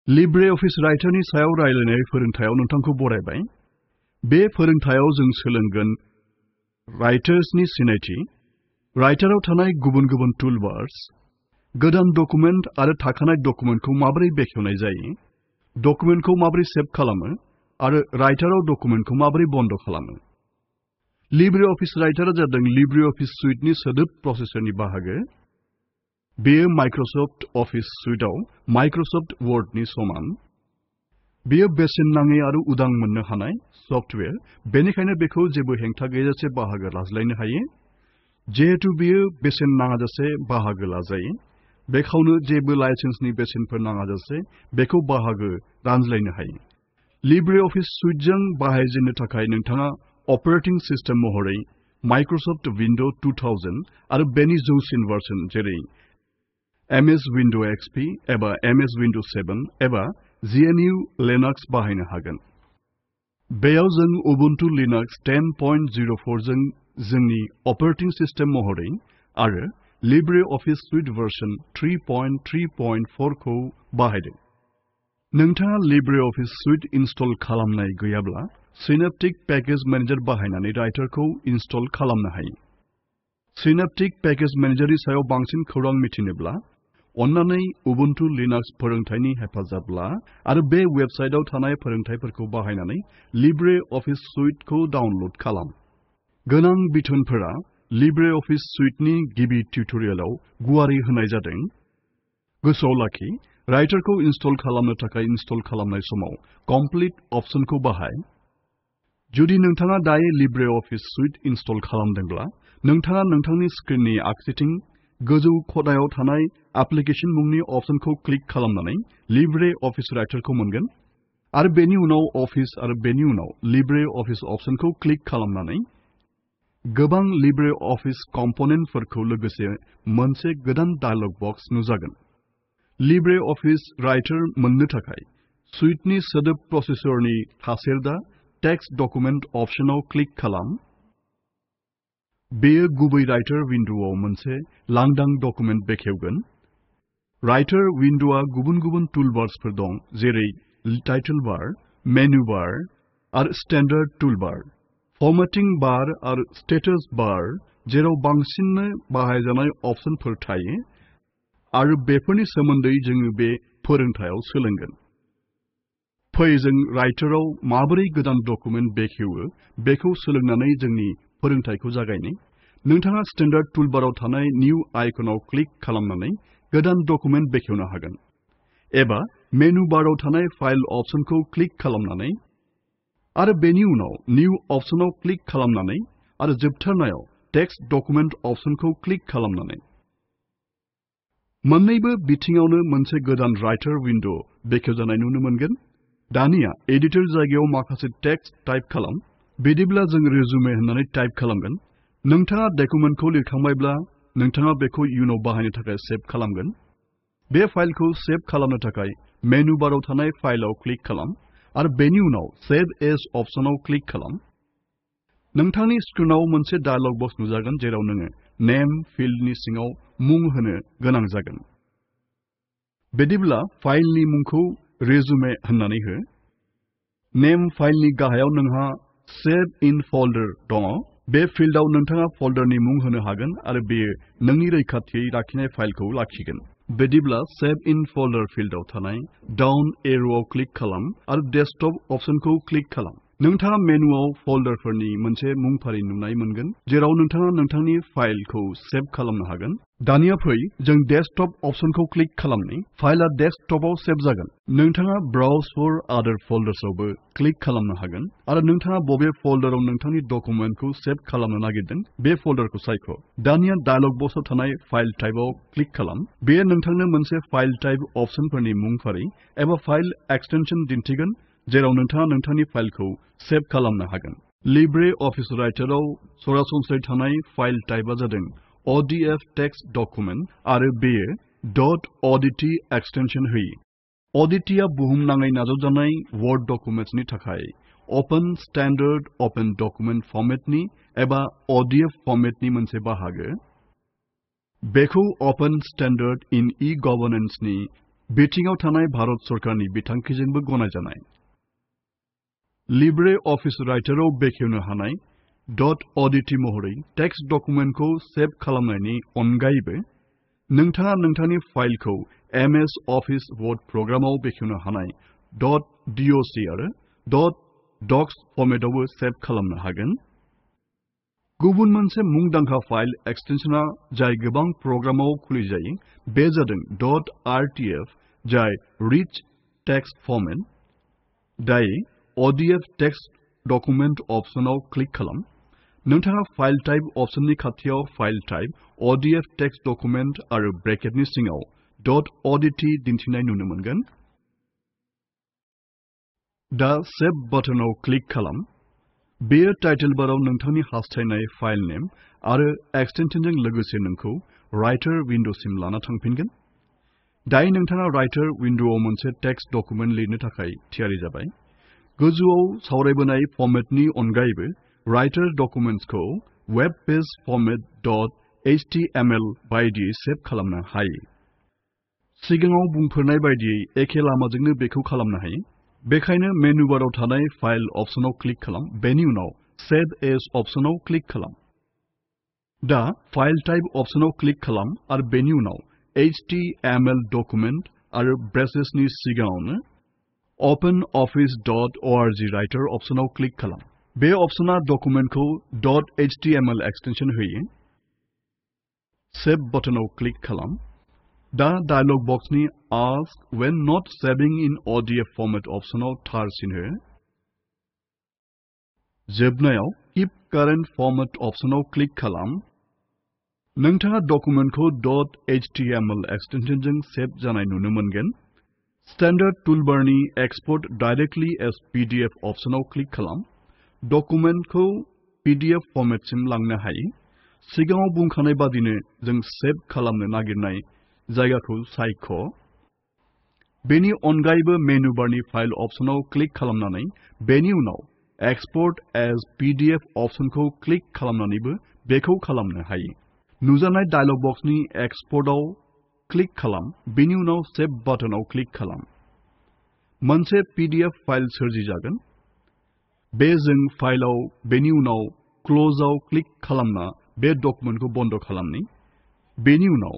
LibreOffice राइटारनि सायाव रायलायनाय फोरोंथायाव नोंथांखौ बरायबाय। बे फोरोंथायाव जों सोलोंगोन राइटार्सनि सिनायथि, राइटाराव थानाय गुबुन गुबुन टुलबार्स, गोदान डकुमेन्ट आरो थाखानाय डकुमेन्टखौ माबोरै बेखेवनाय जायो, डकुमेन्टखौ माबोरै सेभ खालामो आरो राइटाराव डकुमेन्टखौ माबोरै बन्द खालामो। LibreOffice राइटारा जादों LibreOffice सुइटनि सोदोब प्रसेसरनि बाहागो। बेयो माइक्रसफ्ट अफिस सुइटआव माइक्रसफ्ट वर्डनि समान। बेयो बेसेन नाङै आरो उदां मोननो हानाय सफ्टवेयर, बेनिखायनो बेखौ जेबो हेंथा गैयाजासे बाहागो लाज्लायनो हायो। जिहेतु बेयो बेसेन नाङाजासे बाहागो लाजायो, बेखावनो जेबो लाइसेन्सनि बेसेनफोर नाङाजासे बेखौ बाहागो रानज्लायनो हायो। LibreOffice सुइटजों बाहायजेननो थाखाय नोंथाङा अपारेटिं सिस्टेम महरै माइक्रसफ्ट विन्ड'ज 2000 आरो बेनि जौसिन भार्सन जेरै MS Windows XP एबा MS Windows 7 एबा GNU Linux बाहायनो हागोन। बेयाव जों Ubuntu Linux 10.04 जों जोंनि अपारेटिं सिस्टेम महरै आरो LibreOffice सुइट भार्सन 3.3.4 खौ बाहायदों। नोंथाङा LibreOffice सुइट इनस्टल खालामनाय गैयाब्ला सिनेप्टिक पेकेज मेनेजार बाहायनानै राइटारखौ इनस्टल खालामनो हायो। सिनेप्टिक पेकेज मेनेजारनि सायाव बांसिन खौरां मिथिनोब्ला अन्नानै Ubuntu Linux फोरोंथायनि हेफाजाब ला आरो बे वेबसाइटआव थानाय फोरोंथायफोरखौ बाहायनानै LibreOffice सुइटखौ डाउनल'ड खालाम। गोनां बिथोनफोरा LibreOffice सुइटनि गिबि टिउटरियेलाव गुवारै होनाय जादों। गोसोआव लाखि, राइटारखौ इनस्टल खालामनो थाखाय इनस्टल खालामनाय समाव कमप्लिट अपसनखौ बाहाय। जुदि नोंथाङा दायो LibreOffice सुइट इनस्टल खालामदोंब्ला, नोंथाङा नोंथांनि स्क्रिननि आगसिथिं गोजौ खनायाव थानाय एप्लिकेशन मुंनि अपसनखौ क्लिक खालामनानै LibreOffice राइटारखौ मोनगोन आरो बेनि उनाव अफिस आरो बेनि उनाव LibreOffice अपसनखौ क्लिक खालामनानै गोबां LibreOffice कम्पोनेन्टफोरखौ लोगोसे मोनसे गोदान डायलग बक्स नुजागोन। LibreOffice राइटार मोननो थाखाय सुइटनि सोदोब प्रसेसरनि थासेरदा टेक्स्ट डकुमेन्ट अपसनाव क्लिक खालाम। बेयो गुबै राइटार विन्ड'आव मोनसे लांदां डकुमेन्ट बेखेवगोन। राइटार विन्ड'आ गुबुन गुबुन टुलबार्सफोर दं, जेरै टाइटल बार, मेनु बार आरो स्टेन्डार्ड टुलबार, फर्मेटिं बार आरो स्टेटास बार, जेराव बांसिननो बाहायजानाय अपसनफोर थायो आरो बेफोरनि सोमोन्दै जोङो बे फोरोंथायाव सोलोंगोन। फै जों राइटाराव माबोरै गोदान डकुमेन्ट बेखेवो बेखौ सोलोंनानै जोंनि फोरोंथायखौ जागायनि। नोंथाङा स्टेन्डार्ड टुलबाराव थानाय निउ आइकनाव क्लिक खालामनानै गोदान डकुमेन्ट बेखेवनो हागोन, एबा मेनु बाराव थानाय फाइल अपसनखौ क्लिक खालामनानै आरो बेनि उनाव निउ अपसनाव क्लिक खालामनानै आरो जोबथारनायाव टेक्स्ट डकुमेन्ट अपसनखौ क्लिक खालामनानै। मोन्नैबो बिथिङावनो मोनसे गोदान राइटार विन्ड' बेखेवजानाय नुनो मोनगोन। दानिया एडिटर जायगायाव माखासे टेक्स्ट टाइप खालाम। बिदिब्ला जों रिजुमे होननानै टाइप खालामगोन। नोंथाङा डकुमेन्टखौ लिरखांबायब्ला नोंथाङा बेखौ इयुनाव बाहायनो थाखाय सेभ खालामगोन। बे फाइलखौ सेभ खालामनो थाखाय मेनु बाराव थानाय फाइलआव क्लिक खालाम आरो बेनि उनाव सेभ एज अपसनाव क्लिक खालाम। नोंथांनि स्क्रिनाव मोनसे डायलग बक्स नुजागोन जेराव नोङो नेम फिल्डनि सिङाव मुं होनो गोनां जागोन। बिदिब्ला फाइलनि मुंखौ रिजुमे होननानै हो। नेम फाइलनि गाहायाव नोंहा सेभ इन फोल्डर दङ। बे फिल्डआव नोंथाङा फोल्डरनि मुं होनो हागोन आरो बेयो नोंनि रैखाथियै लाखिनाय फाइलखौ लाखिगोन। बिदिब्ला सेभ इन फोल्डर फिल्डआव थानाय डाउन एर'आव क्लिक खालाम आरो डेस्कटप अपसनखौ क्लिक खालाम। नोंथाङा मेनुआव फोल्डरफोरनि मोनसे मुंफारि नुनाय मोनगोन, जेराव नोंथाङा नोंथांनि फाइलखौ सेभ खालामनो हागोन। दानिया फै जों डेस्कटप अपसनखौ क्लिक खालामनि। फाइलआ डेस्कटपआव सेभ जागोन। नोंथाङा ब्राउज फर आदार फोल्डर्सआवबो क्लिक खालामनो हागोन आरो नोंथाङा बबे फोल्डराव नोंथांनि डकुमेन्टखौ सेभ खालामनो नागिरदों बे फोल्डरखौ सायख'। दानिया डायलग बक्सआव थानाय फाइल टाइपआव क्लिक खालाम। बेयो नोंथांनो मोनसे फाइल टाइप अपसनफोरनि मुंफारि एबा फाइल एक्सटेनसन दिन्थिगोन, जेराव नोंथाङा नोंथांनि फाइलखौ सेभ खालामनो हागोन। LibreOffice राइटाराव सरासनस्रायै थानाय फाइल टाइपआ जादों ODF टेक्स्ट डकुमेन्ट आरो बेयो .odt एक्सटेनसन होयो। ODT आ बुहुमनाङै नाजावजानाय वर्ड डकुमेन्ट्सनि थाखाय ओपन स्टैंडर्ड ओपन डकुमेन्ट फर्मेटनि एबा ODF फर्मेटनि मोनसे बाहागो। बेखौ ओपन स्टैंडर्ड इन ई-गवर्नेंसनि बिथिङाव थानाय भारत सरकारनि बिथांखिजोंबो गनायजानाय। लिब्रे अफिस राइटाराव बेखेवनो हानाय .odt महरै टेक्स्ट डकुमेन्टखौ सेभ खालामनायनि अनगायैबो नोंथाङा नोंथांनि फाइलखौ MS अफिस वर्ड प्रग्रामाव बेखेवनो हानाय .doc आरो .docs फर्मेटआवबो सेभ खालामनो हागोन। गुबुन मोनसे मुंदांखा फाइल एक्सटेनसना जाय गोबां प्रग्रामाव खुलिजायो बे जादों .rtf जाय रिच टेक्स्ट फर्मेट। दायो ODF टेक्स्ट डकुमेन्ट अपसनाव क्लिक खालाम। नोंथाङा फाइल टाइप अपसननि खाथियाव file type ODF text document आरो ब्रेकेटनि सिङाव .odt दिन्थिनाय नुनो मोनगोन। दा सेभ बाटनाव क्लिक खालाम। बेयो टाइटल बाराव नोंथांनि हास्थायनाय फाइल नेम आरो एक्सटेनसनजों लोगोसे नोंखौ राइटार विन्ड'सिम लाना थांफिनगोन। दायो नोंथाङा राइटार विन्ड'आव मोनसे टेक्स्ट डकुमेन्ट लिरनो थाखाय थियारि जाबाय। गोजौआव सावरायबोनाय फर्मेटनि अनगायैबो राइटार डकुमेन्ट्सखौ वेब पेज फर्मेट .html बायदियै सेभ खालामनो हायो। सिगाङाव बुंफोरनाय बायदियै एखे लामाजोंनो बेखौ खालामनो हायो। बेखायनो मेनु बाराव थानाय फाइल अपसनाव क्लिक खालाम। बेनि उनाव सेभ एज अपसनाव क्लिक खालाम। दा फाइल टाइप अपसनाव क्लिक खालाम आरो बेनि उनाव HTML डकुमेन्ट आरो ब्रेसेसनि सिगाङावनो OpenOffice.org राइटार अपसनाव क्लिक खालाम। बे अपसना डकुमेन्टखौ .html एक्सटेनसन होयो। सेभ बटनाव क्लिक खालाम। दा डायलग बक्सनि Ask when not saving in ODF format अपसनाव थार सिन हो। जोबनायाव Keep current format अपसनाव क्लिक खालाम। नोंथाङा डकुमेन्टखौ .html एक्सटेनसनजों सेभ जानाय नुनो मोनगोन। स्टैंडर्ड टुलबारनि Export directly as PDF अपसनाव क्लिक खालाम। डकुमेन्टखौ PDF फर्मेटसिम लांनो हायो। सिगाङाव बुंखानाय बादिनो जों सेभ खालामनो नागिरनाय जायगाखौ सायख'। बेनि अनगायैबो मेनु बारनि फाइल अपसनाव क्लिक खालामनानै बेनि उनाव Export as PDF अपसनखौ क्लिक खालामनानैबो बेखौ खालामनो हायो। नुजानाय डायलग बक्सनि एक्सपोर्टआव क्लिक खालाम। बेनि उनाव सेभ बाटनाव क्लिक खालाम। मोनसे PDF फाइल सोरजि जागोन। बे जों फाइलाव बेनि उनाव क्लोजआव क्लिक खालामना बे डकुमेन्टखौ बन्द खालामनि। बेनि उनाव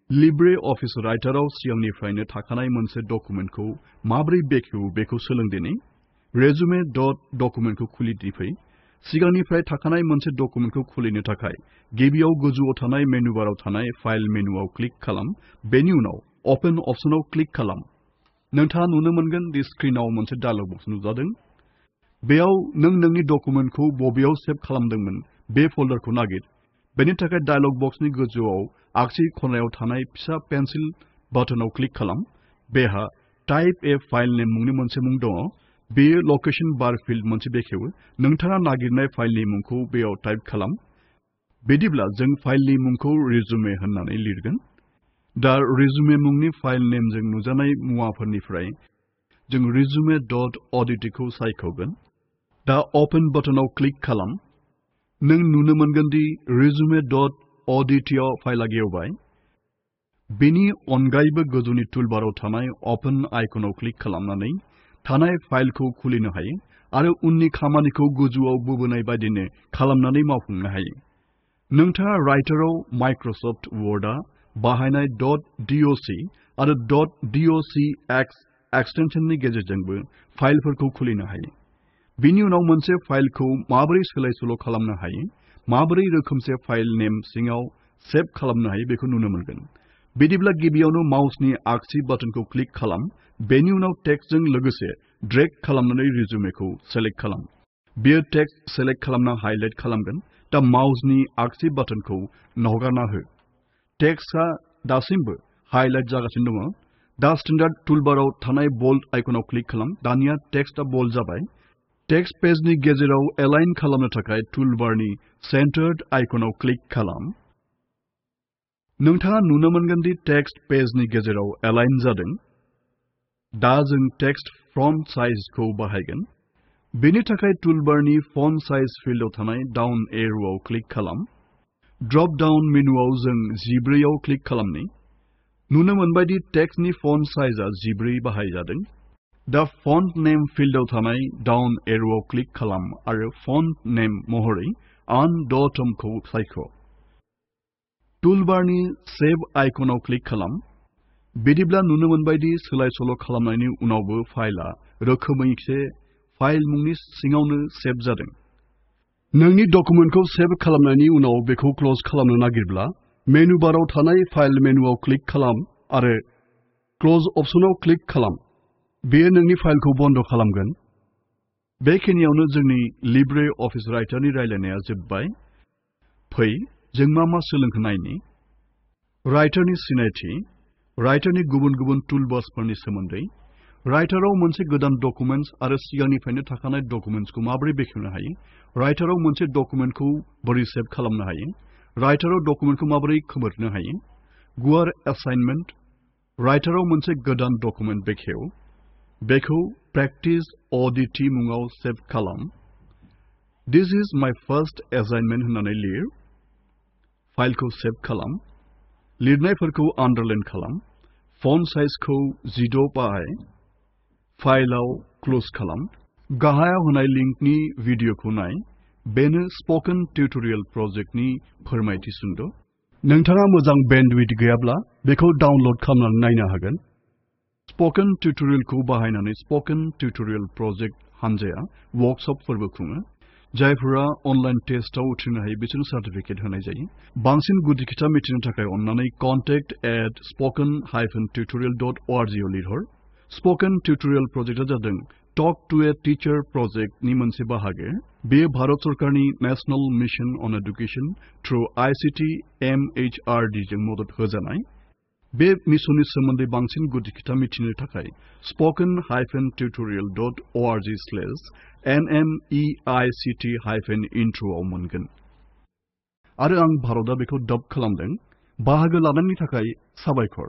लिब्रे अफिस राइटाराव सिगांनिफ्रायनो थाखानाय मोनसे डकुमेन्टखौ माबोरै बेखेवो बेखौ सोलोंदिनि। रेजुमे डकुमेन्टखौ खुलिदिफै। सिगांनिफ्राय थाखानाय मोनसे डकुमेन्टखौ खुलिनो थाखाय गिबियाव गोजौआव थानाय मेनु बाराव थानाय फाइल मेनुआव क्लिक खालाम। बेनि उनाव ओपन अपसनाव क्लिक खालाम। नोंथाङा नुनो मोनगोन दि स्क्रिनाव मोनसे डायलग बक्स नुजादों। बेयाव नों नोंनि डकुमेन्टखौ बबेयाव सेभ खालामदोंमोन बे फोल्डरखौ नागिर। बेनि थाखाय डायलग बक्सनि गोजौआव आगसि खनायाव थानाय फिसा पेन्सिल बाटनाव क्लिक खालाम। बेहा टाइप ए फाइल नेम मुंनि मोनसे मुं दङ। बेयो लकेशन बार फिल्ड मोनसे बेखेवो। नोंथाङा नागिरनाय फाइलनि मुंखौ बेयाव टाइप खालाम। बिदिब्ला जों फाइलनि मुंखौ रिजुमे होननानै लिरगोन। दा रिजुमे मुंनि फाइल नेमजों नुजानाय मुवाफोरनिफ्राय जों resume.odt खौ सायख'गोन। दा ओपन बटनाव क्लिक खालाम। नों नुनो मोनगोन दि resume.odt आव फाइला गेवबाय। बेनि अनगायैबो गोजौनि टुलबाराव थानाय ओपन आइकनाव क्लिक खालामनानै थानाय फाइलखौ खुलिनो हायो आरो उननि खामानिखौ गोजौआव बुंबोनाय बायदिनो खालामनानै मावफुंनो हायो। नोंथाङा राइटाराव माइक्रसफ्ट वर्डआ बाहायनाय .doc आरो .docx एक्सटेनसननि गेजेरजोंबो फाइलफोरखौ खुलिनो हायो। बिनि उनाव मोनसे फाइलखौ माबोरै सोलाय-सोल' खालामनो हायो, माबोरै रोखोमसे फाइल नेम सिङाव सेभ खालामनो हायो बेखौ नुनो मोनगोन। बिदिब्ला गिबियावनो माउसनि आगसि बाटनखौ क्लिक खालाम। बेनि उनाव टेक्सटजों लोगोसे ड्रेग खालामनानै रिजुमेखौ सेलेक्ट खालाम। बेयो टेक्स्ट सेलेक्ट खालामना हाइलाइट खालामगोन। दा माउसनि आगसि बाटनखौ नागारना हो। टेक्सटआ दासिमबो हाइलाइट जागासिनो दङ। दा स्टैंडर्ड टुलबाराव थानाय बोल्ड आइकनाव क्लिक खालाम। दानिया टेक्सटआ बोल्ड जाबाय। टेक्स्ट पेजनि गेजेराव एलाइन खालामनो थाखाय टुलबारनि सेन्टार्ड आइकनाव क्लिक खालाम। नोंथाङा नुनो मोनगोन दि टेक्स्ट पेजनि गेजेराव एलाइन जादों। दा जों टेक्स्ट फन्ट साइजखौ बाहायगोन। बेनि थाखाय टुलबारनि फन्ट साइज फिल्डआव थानाय डाउन एर'आव क्लिक खालाम। ड्रप डाउन मेनुआव जों 14 आव क्लिक खालामनि। नुनो मोनबाय दि टेक्सटनि फन्ट साइजआ 14 बाहायजादों। दा फन्ट नेम फिल्डआव थानाय डाउन एर'आव क्लिक खालाम आरो फन्ट नेम महरै आन.टमखौ सायख'। टुलबारनि सेभ आइकनाव क्लिक खालाम। बिदिब्ला नुनो मोनबाय दि सोलाय-सोल' खालामनायनि उनावबो फाइलआ रोखोमैसे फाइल मुंनि सिङावनो सेभ जादों। नोंनि डकुमेन्टखौ सेभ खालामनायनि उनाव बेखौ क्लोज खालामनो नागिरब्ला मेनु बाराव थानाय फाइल मेनुआव क्लिक खालाम आरो क्लोज अप्शनाव क्लिक खालाम। बेयो नोंनि फाइलखौ बन्द खालामगोन। बेखिनियावनो जोंनि लिब्रे अफिस राइटारनि रायलायनाया जोबबाय। फै जों मा सोलोंखो नायनि। राइटारनि सिनायथि, राइटारनि गुबुन टुलबार्सफोरनि सोमोन्दै, राइटाराव मोनसे गोदान डकुमेन्टस आरो सिगांनिफ्रायनो थाखानाय डकुमेन्टसखौ माबोरै बेखेवनो हायो, राइटाराव मोनसे डकुमेन्टखौ बोरै सेभ खालामनो हायो, राइटाराव डकुमेन्टखौ माबोरै खोमोरनो हायो, गुवार एसाइनमेन्ट, राइटाराव मोनसे गोदान डकुमेन्ट बेखेव, बेखौ प्रेक्टिस अडिटि मुङाव सेभ खालाम। दिस इज माय फार्स्ट एसाइनमेन्ट होननानै लिर। फाइलखौ सेभ खालाम। लिरनायफोरखौ आन्डारलाइन खालाम। फन्ट साइजखौ 16 बाहाय। फाइलआव क्लोज खालाम। गाहायाव होनाय लिंकनि भिडिअखौ नाय। बेनो स्पकेन टिउटोरियेल प्रजेक्टनि फोरमायथि सुंद'। नोंथाङा मोजां बेन्डविड्थ गैयाब्ला बेखौ डाउनल'ड खालामनानै नायनो हागोन। स्पकेन टिउटोरियेलखौ बाहायनानै स्पकेन टिउटोरियेल प्रजेक्ट हानजाया वर्कशपफोरबो खुङो। जायफोरा अनलाइन टेस्टआव उथ्रिनो हायो बिसोरनो सार्टिफिकेट होनाय जायो। बांसिन गुदि खोथा मिथिनो थाखाय अन्नानै contact@spoken-tutorial.org आव लिरहर। स्पकेन टिउटोरियेल प्रजेक्टआ जादों टक टु ए टीचार प्रजेक्टनि मोनसे बाहागो। बेयो भारत सरकारनि national mission on education through ICT MHRD जों मदद होजानाय। बे मिशननि सोमोन्दै बांसिन गुदि खोथा मिथिनो थाखाय spoken-tutorial.org/nmeict-intro आव मोनगोन। आरो आं भारतआ बेखौ डब खालामदों। बाहागो लानायनि थाखाय साबायखर।